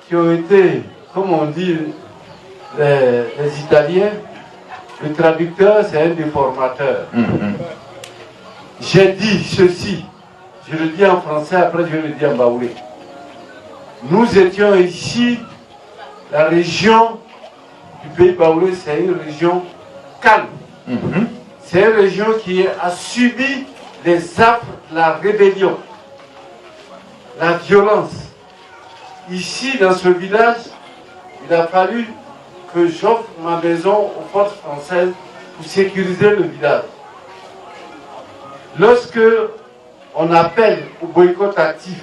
qui ont été, comme on dit les Italiens, le traducteur c'est un déformateur. J'ai dit ceci, je le dis en français, après je le dis en baoulé. Nous étions ici, la région du pays baoulé, c'est une région calme. C'est une région qui a subi les affres de la rébellion, la violence. Ici, dans ce village, il a fallu que j'offre ma maison aux forces françaises pour sécuriser le village. Lorsque on appelle au boycott actif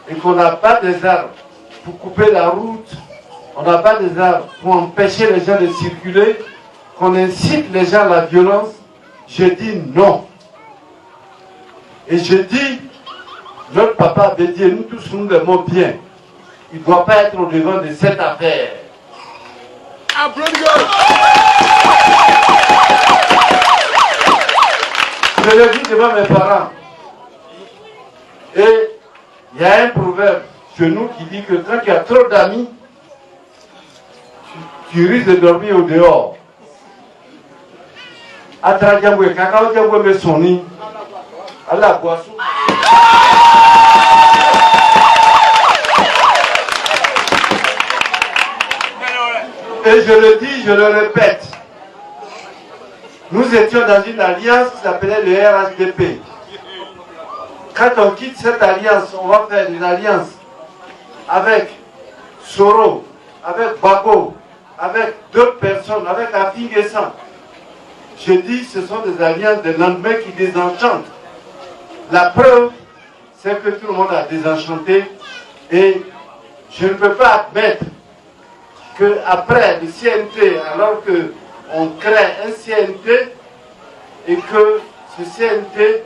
et qu'on n'a pas des armes pour couper la route, on n'a pas des armes pour empêcher les gens de circuler, qu'on incite les gens à la violence, je dis non. Et je dis, notre papa Bédié, nous tous nous l'aimons bien. Il ne doit pas être au devant de cette affaire. Je le dis devant mes parents. Et il y a un proverbe chez nous qui dit que quand tu as trop d'amis, tu risques de dormir au dehors. Atrajambwe, kakao jambwe me soni. Allah boisson. Et je le dis, je le répète. Nous étions dans une alliance qui s'appelait le RHDP. Quand on quitte cette alliance, on va faire une alliance avec Soro, avec Bako, avec d'autres personnes, avec Afing et Sam. Je dis, ce sont des alliances de lendemain qui désenchantent. La preuve, c'est que tout le monde a désenchanté et je ne peux pas admettre qu'après le CNT, alors qu'on crée un CNT et que ce CNT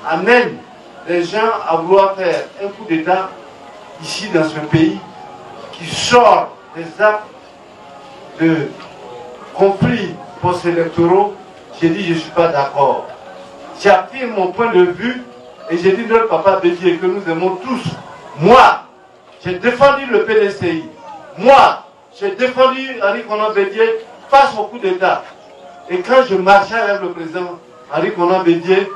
amène les gens à vouloir faire un coup d'État ici dans ce pays qui sort des actes de conflits post-électoraux, j'ai dit je ne suis pas d'accord. J'affirme mon point de vue et j'ai dit notre papa Bédié que nous aimons tous. Moi, j'ai défendu le PDCI. Moi, j'ai défendu Henri Konan Bédié face au coup d'État. Et quand je marchais avec le président Henri Konan Bédié,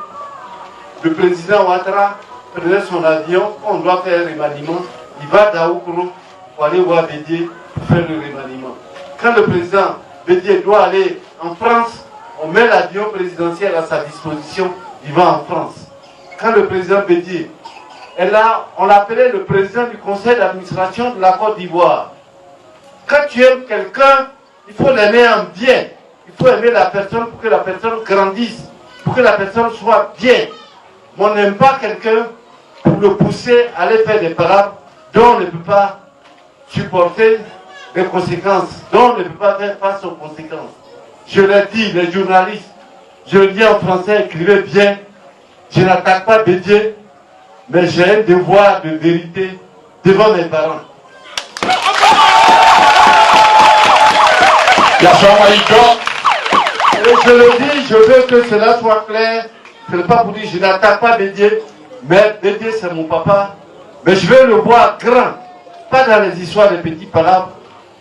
le président Ouattara prenait son avion, on doit faire un remaniement, il va à Daoukro pour aller voir Bédié pour faire le remaniement. Quand le président Bédié doit aller en France, on met l'avion présidentiel à sa disposition, il va en France. Quand le président Bédié est là, on l'appelait le président du conseil d'administration de la Côte d'Ivoire. Quand tu aimes quelqu'un, il faut l'aimer en bien. Il faut aimer la personne pour que la personne grandisse, pour que la personne soit bien. Mais on n'aime pas quelqu'un pour le pousser à aller faire des paroles dont on ne peut pas supporter les conséquences, dont on ne peut pas faire face aux conséquences. Je l'ai dit, les journalistes, je le dis en français, écrivez bien, je n'attaque pas Bédié, mais j'ai un devoir de vérité devant mes parents. Et je le dis, je veux que cela soit clair. Ce n'est pas pour dire je n'attaque pas Bédié, mais Bédié c'est mon papa. Mais je veux le voir grand, pas dans les histoires de petits palabres.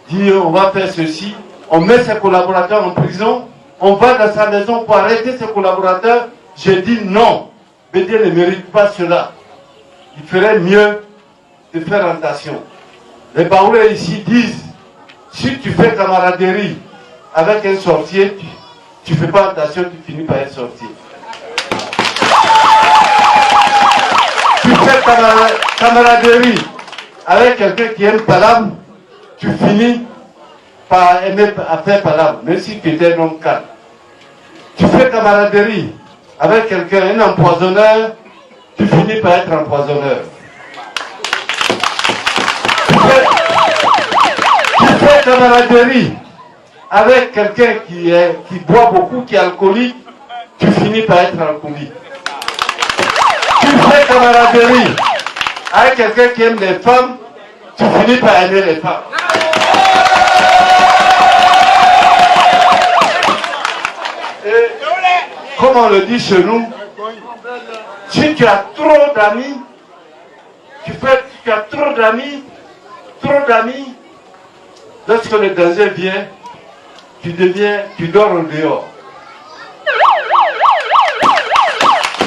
Dire on va faire ceci, on met ses collaborateurs en prison, on va dans sa maison pour arrêter ses collaborateurs. J'ai dit non, Bédié ne mérite pas cela. Il ferait mieux de faire attention. Les Baoulés ici disent, si tu fais camaraderie avec un sorcier, tu ne fais pas attention, tu finis par être sorcier. Tu fais camaraderie avec quelqu'un qui aime palabre, tu finis par aimer à faire palabre, même si tu étais un homme calme. Tu fais camaraderie avec quelqu'un, un empoisonneur, tu finis par être empoisonneur. Tu fais camaraderie avec quelqu'un qui boit beaucoup, qui est alcoolique, tu finis par être alcoolique. Tu fais camaraderie avec quelqu'un qui aime les femmes, tu finis par aimer les femmes. Et comme on le dit chez nous, si tu as trop d'amis, tu as trop d'amis, trop d'amis, lorsque le danger vient, tu dors au dehors.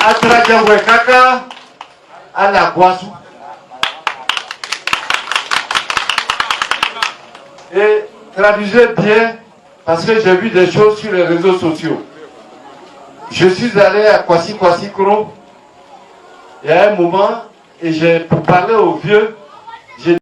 Atrajangwe kaka, à la Guassou. Et traduisez bien, parce que j'ai vu des choses sur les réseaux sociaux. Je suis allé à Kwasi Kro, il y a un moment, et pour parler aux vieux,